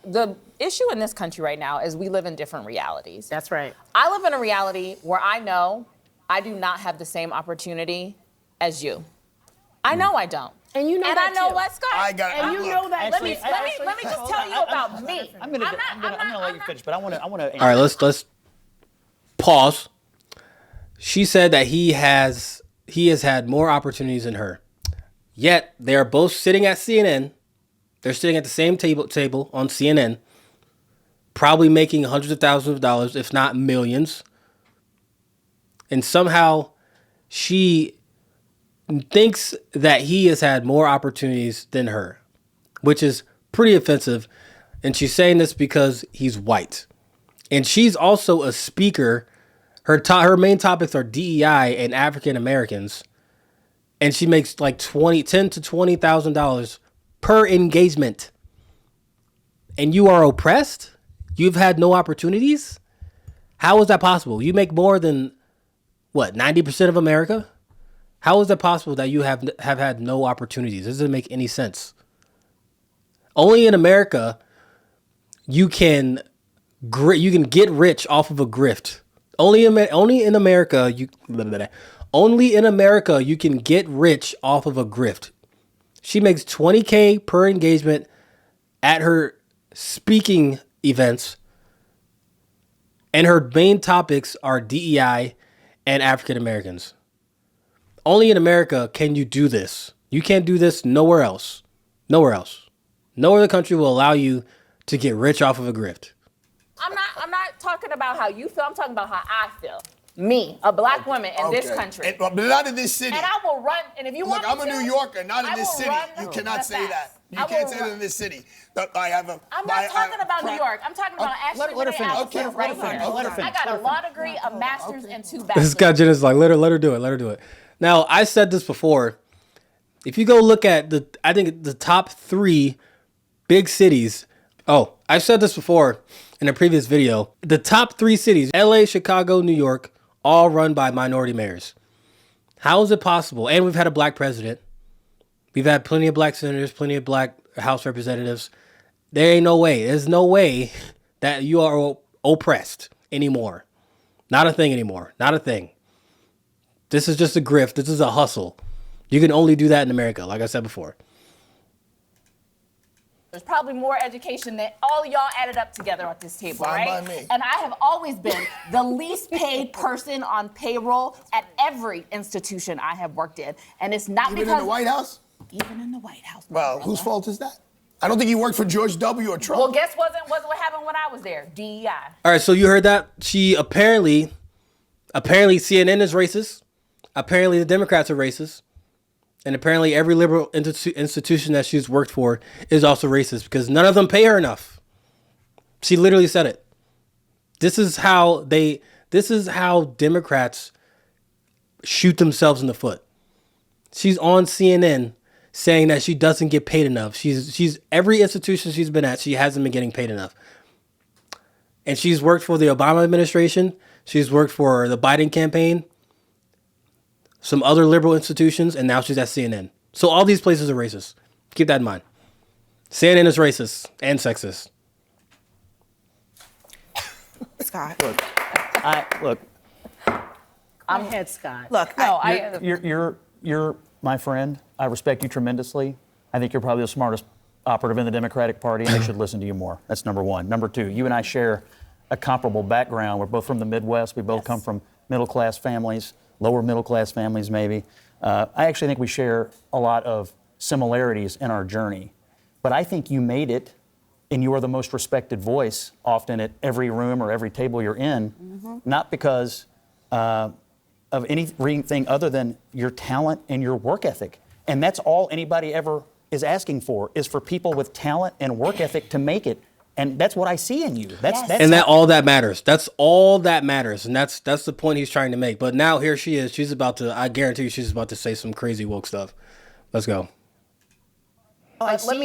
the issue in this country right now is we live in different realities. That's right. I live in a reality where I know I do not have the same opportunity as you. I know I don't. And you know and that I know too. what, Scott? And you know that. Let me just tell you about me. I'm gonna let you finish, but I want to. All right, let's pause. She said that he has had more opportunities than her. Yet they are both sitting at CNN. They're sitting at the same table on CNN, probably making hundreds of thousands of dollars, if not millions. And somehow she thinks that he has had more opportunities than her, which is pretty offensive. And she's saying this because he's white. And she's also a speaker. Her main topics are DEI and African Americans. And she makes like $10,000 to $20,000 per engagement. And you are oppressed? You've had no opportunities? How is that possible? You make more than, what, 90% of America? How is it possible that you have had no opportunities? This doesn't make any sense. Only in America you can get rich off of a grift. Only in America you can get rich off of a grift. She makes $20K per engagement at her speaking events, and her main topics are DEI and African Americans. Only in America can you do this. You can't do this nowhere else. Nowhere else. No other country will allow you to get rich off of a grift. I'm not talking about how you feel. I'm talking about how I feel. Me, a black woman in this country. But not in this city. And I will run. And if you want Look, me I'm a New Yorker, not in this city. You cannot say that. You can't say that in this city. I'm not talking about New York. I'm talking about Ashley Allison right here. I got a law degree, a master's, and 2 bachelor's. Scott Jenner's like, let her do it. Let her do it. Now, I said this before. If you go look at the top 3 big cities. Oh, I've said this before in a previous video. The top 3 cities, LA, Chicago, New York, all run by minority mayors. How is it possible? And we've had a black president. We've had plenty of black senators, plenty of black House representatives. There ain't no way. There's no way that you are oppressed anymore. Not a thing anymore. Not a thing. This is just a grift. This is a hustle. You can only do that in America, like I said before. There's probably more education than all y'all added up together at this table, Fine right? by me. And I have always been the least paid person on payroll at every institution I have worked in. And it's not Even because... in the White House? Even in the White House. Well, whose fault is that? I don't think you worked for George W. or Trump. Well, guess what happened when I was there? DEI. All right, so you heard that? She apparently CNN is racist. Apparently the Democrats are racist. And apparently every liberal institution that she's worked for is also racist because none of them pay her enough. She literally said it. This is how Democrats shoot themselves in the foot. She's on CNN saying that she doesn't get paid enough. She's every institution she's been at, she hasn't been getting paid enough. And she's worked for the Obama administration. She's worked for the Biden campaign, some other liberal institutions, and now she's at CNN. So all these places are racist. Keep that in mind. CNN is racist and sexist. Scott. Look. I'm head Scott. Look, You're my friend. I respect you tremendously. I think you're probably the smartest operative in the Democratic Party, and they should listen to you more. That's number one. Number two, you and I share a comparable background. We're both from the Midwest. We both come from middle-class families, lower middle-class families maybe. I actually think we share a lot of similarities in our journey. But I think you made it, and you are the most respected voice often at every room or every table you're in, not because of anything other than your talent and your work ethic. And that's all anybody ever is asking for, is for people with talent and work ethic to make it. And that's what I see in you. All that matters. That's all that matters. And that's the point he's trying to make. But now here she is. She's about to, I guarantee you she's about to say some crazy woke stuff. Let's go. But let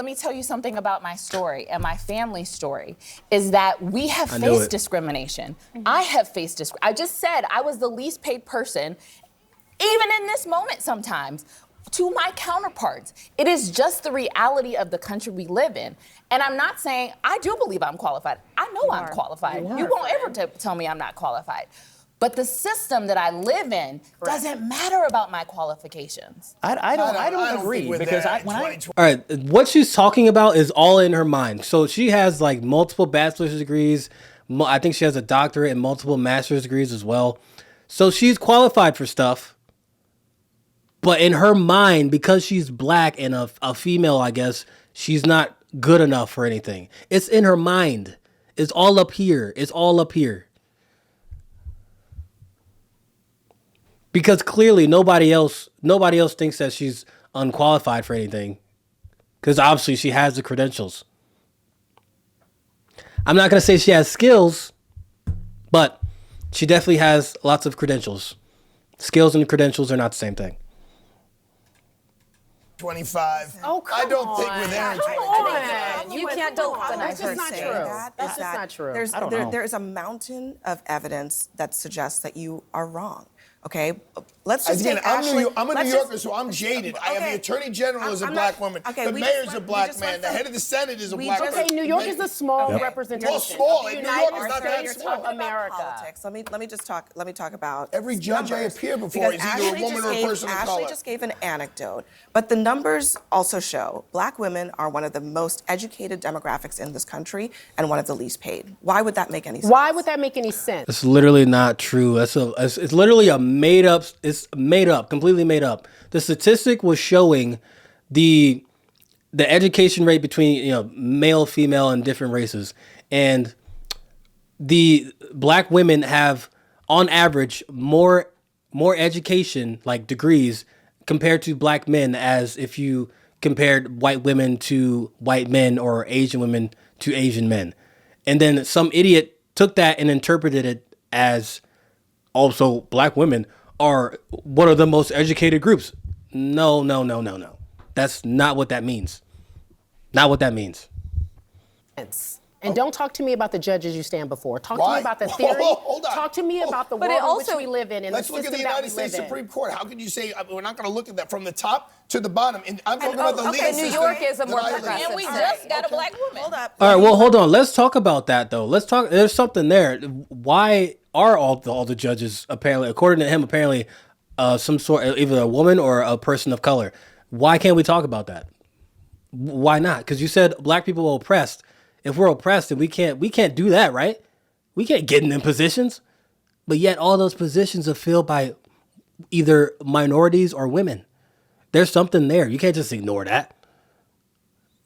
me tell you something about my story and my family story is that we have faced discrimination. I have faced discrimination. I just said I was the least paid person, even in this moment sometimes. to my counterparts. It is just the reality of the country we live in. And I'm not saying, I do believe I'm qualified. I know I'm qualified. You won't ever tell me I'm not qualified. But the system that I live in doesn't matter about my qualifications. I don't agree because all right, what she's talking about is all in her mind. So she has like multiple bachelor's degrees. I think she has a doctorate and multiple master's degrees as well. So she's qualified for stuff. But in her mind, because she's black and a female, I guess, she's not good enough for anything. It's in her mind. It's all up here. It's all up here. Because clearly nobody else thinks that she's unqualified for anything. Because obviously she has the credentials. I'm not going to say she has skills, but she definitely has lots of credentials. Skills and credentials are not the same thing. 25. Oh, come I don't think on. with Aaron Come 25. on. You can't deny That's just not true. That's just not true. There is a mountain of evidence that suggests that you are wrong. Okay, let's just Again, take Ashley. I'm a New Yorker, so I'm jaded. I have the Attorney General as a black woman. The mayor's a black man. The head of the Senate is a black man. Okay, New York is a small representation. Well, small. of the New York United is not that States small. of America. Politics. Let me talk about Every judge I numbers. appear before Because is either a Ashley woman or a just person of Ashley color. just gave an anecdote, but the numbers also show black women are one of the most educated demographics in this country and one of the least paid. Why would that make any sense? Why would that make any sense? It's literally not true. It's literally a made up. It's made up, completely made up. The statistic was showing the education rate between male, female, and different races, and the black women have on average more education, like degrees, compared to black men, as if you compared white women to white men or Asian women to Asian men. And then some idiot took that and interpreted it as also black women are one of the most educated groups. No. That's not what that means. Not what that means. And don't talk to me about the judges you stand before. Talk to Why? me about the theory. Hold on. Talk to me about the But world it in which also- we live in and Let's the look at system the that United we live States in. Supreme Court. How could you say we're not going to look at that from the top to the bottom? And I'm talking about the legal okay, New system York is a that more I live in. progressive And we state. just got a black woman. Hold up. All right, well, hold on. Let's talk about that, though. Let's talk. There's something there. Why are all the judges, apparently, according to him, apparently some sort, either a woman or a person of color? Why can't we talk about that? Why not? Because you said black people are oppressed. If we're oppressed, then we can't do that, right? We can't get in them positions. But yet all those positions are filled by either minorities or women. There's something there. You can't just ignore that.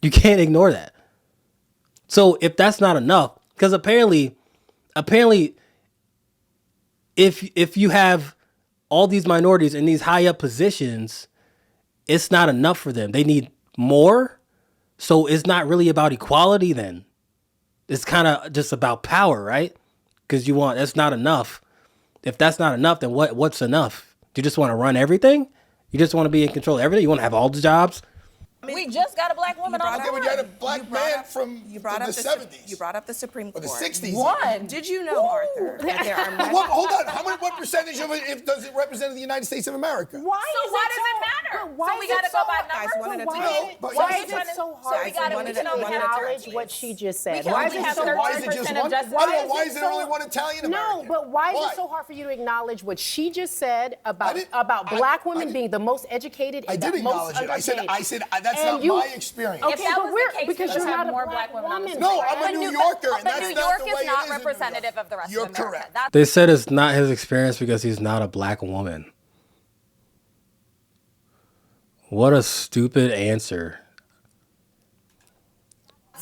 You can't ignore that. So if that's not enough, because apparently, if you have all these minorities in these high up positions, it's not enough for them. They need more. So it's not really about equality then. It's kind of just about power, right? Because that's not enough. If that's not enough, then what's enough? Do you just want to run everything? You just want to be in control of everything? You want to have all the jobs? We just got a black woman on the Okay, but you had a black man from the 70s. You brought up the Supreme Court. Or the 60s. One. Did you know, Arthur, that there are many... Hold on. What percentage of it does it represent the United States of America? Why So is why it does so, it matter? but Why So we is it gotta so go by hard? Guys, But one at a why time. is it- But why guys, is it so so hard we gotta- for we you can to only have acknowledge attorneys. what she just said? can Why only is it have so 30% Why hard? is it just of one? justice. Why is it there so- only one Italian American? No, but why is Why? it so hard for you to acknowledge what she just said about didn't- black I women didn't- being the most educated I and did the acknowledge most it. I said underpaid? that's And not you- my experience. Okay, If that but was the we're case, because we you're would have not a more black black women on the woman. No, Right. I'm a But New New- Yorker, and But that's New not York the is way not it is in New York. representative of the rest You're of America. correct. That's They said it's not his experience because he's not a black woman. What a stupid answer.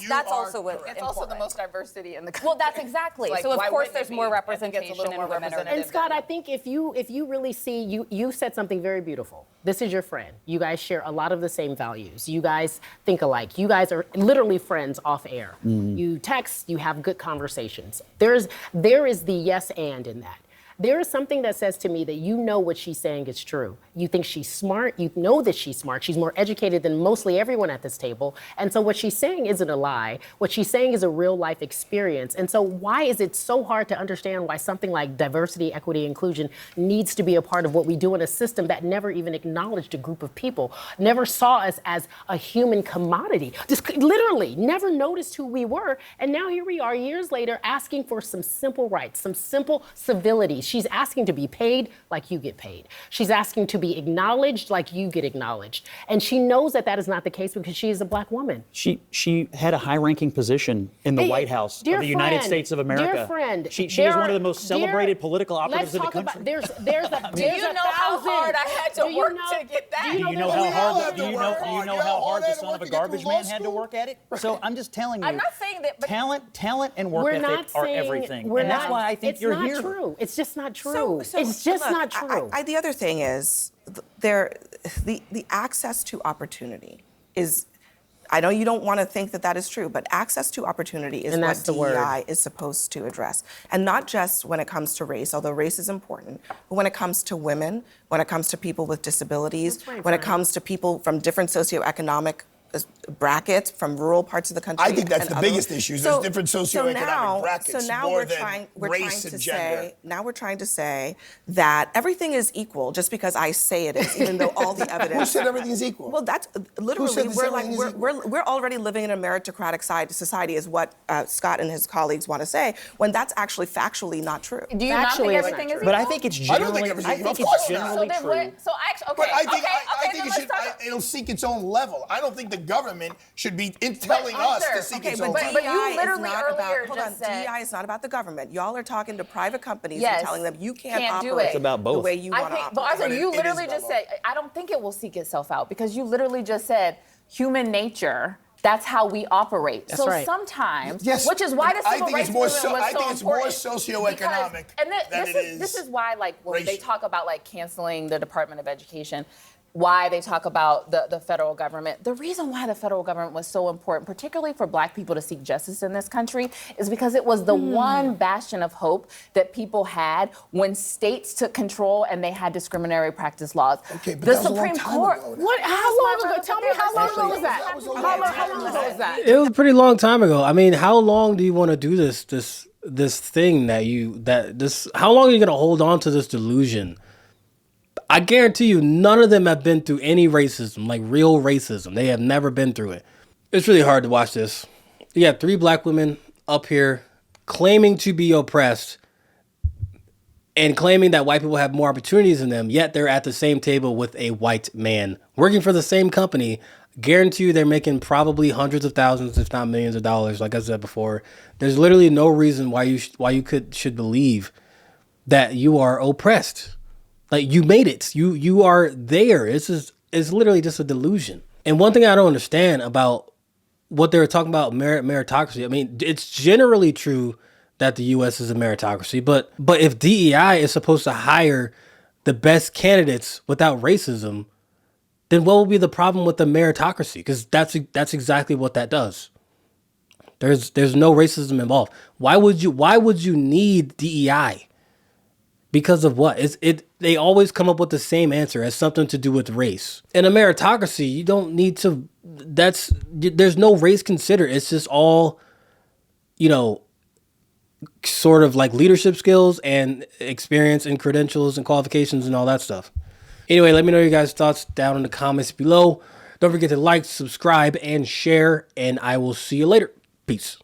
That's also what It's also the most diversity in the country. Well, that's exactly. Like, so of why course wouldn't there's it be? more I think it's a representation little in more women. representative. And Scott, I think if you really see you said something very beautiful. This is your friend. You guys share a lot of the same values. You guys think alike. You guys are literally friends off air. You text. You have good conversations. There is the yes and in that. There is something that says to me that you know what she's saying is true. You think she's smart. You know that she's smart. She's more educated than mostly everyone at this table. And so what she's saying isn't a lie. What she's saying is a real life experience. And so why is it so hard to understand why something like diversity, equity, inclusion needs to be a part of what we do in a system that never even acknowledged a group of people, never saw us as a human commodity, just literally never noticed who we were. And now here we are years later asking for some simple rights, some simple civility. She's asking to be paid like you get paid. She's asking to be acknowledged like you get acknowledged. And she knows that that is not the case because she is a black woman. She had a high-ranking position in the White House of the United States of America. Dear friend, she is one of the most celebrated political operatives in the country. Do you know how hard I had to work to get that? Do you know how hard the son of a garbage man had to work at it? So I'm just telling you. I'm not saying that, but talent and work ethic are everything, and that's why I think you're here. It's not true. It's just not true. It's just not true. The other thing is, the access to opportunity is. I know you don't want to think that that is true, but access to opportunity is what DEI is supposed to address. And not just when it comes to race, although race is important, but when it comes to women, when it comes to people with disabilities, when it comes to people from different socioeconomic brackets from rural parts of the country. I think that's the biggest issue. There's different socioeconomic brackets more than race and gender. Now we're trying to say that everything is equal just because I say it is, even though all the evidence. Who said everything is equal? Well, that's literally we're already living in a meritocratic society, is what Scott and his colleagues want to say, when that's actually factually not true. Do you not think everything is equal? But I think it's generally true. So actually, But I think it'll seek its own level. I don't think the government should be telling us to seek its own level. But you literally earlier just said DEI is not about the government. Y'all are talking to private companies and telling them you can't operate It's about both. the way you want to operate. But also, you literally just said, I don't think it will seek itself out, because you literally just said human nature. That's how we operate. That's right. Sometimes, which is why the civil rights movement was so important. I think it's more socioeconomic than it is. This is why, like, when they talk about like canceling the Department of Education, why they talk about the federal government. The reason why the federal government was so important, particularly for black people to seek justice in this country, is because it was the one bastion of hope that people had when states took control and they had discriminatory practice laws. Okay, but the that was Supreme a long time Court. ago. How long ago? Tell me how long ago was that? How long ago was that? It was a pretty long time ago. I mean, how long do you want to do this thing how long are you going to hold on to this delusion? I guarantee you none of them have been through any racism, like real racism. They have never been through it. It's really hard to watch this. You have 3 black women up here claiming to be oppressed and claiming that white people have more opportunities than them, yet they're at the same table with a white man working for the same company. Guarantee you they're making probably hundreds of thousands, if not millions of dollars. Like I said before, there's literally no reason why you should believe that you are oppressed. Like, you made it. You are there. It's literally just a delusion. And one thing I don't understand about what they were talking about meritocracy. I mean, it's generally true that the U.S. is a meritocracy, but if DEI is supposed to hire the best candidates without racism, then what will be the problem with the meritocracy? Because that's exactly what that does. There's no racism involved. Why would you need DEI? Because of what? They always come up with the same answer as something to do with race. In a meritocracy, you don't need to. There's no race considered. It's just all, sort of like leadership skills and experience and credentials and qualifications and all that stuff. Anyway, let me know your guys' thoughts down in the comments below. Don't forget to like, subscribe, and share, and I will see you later. Peace.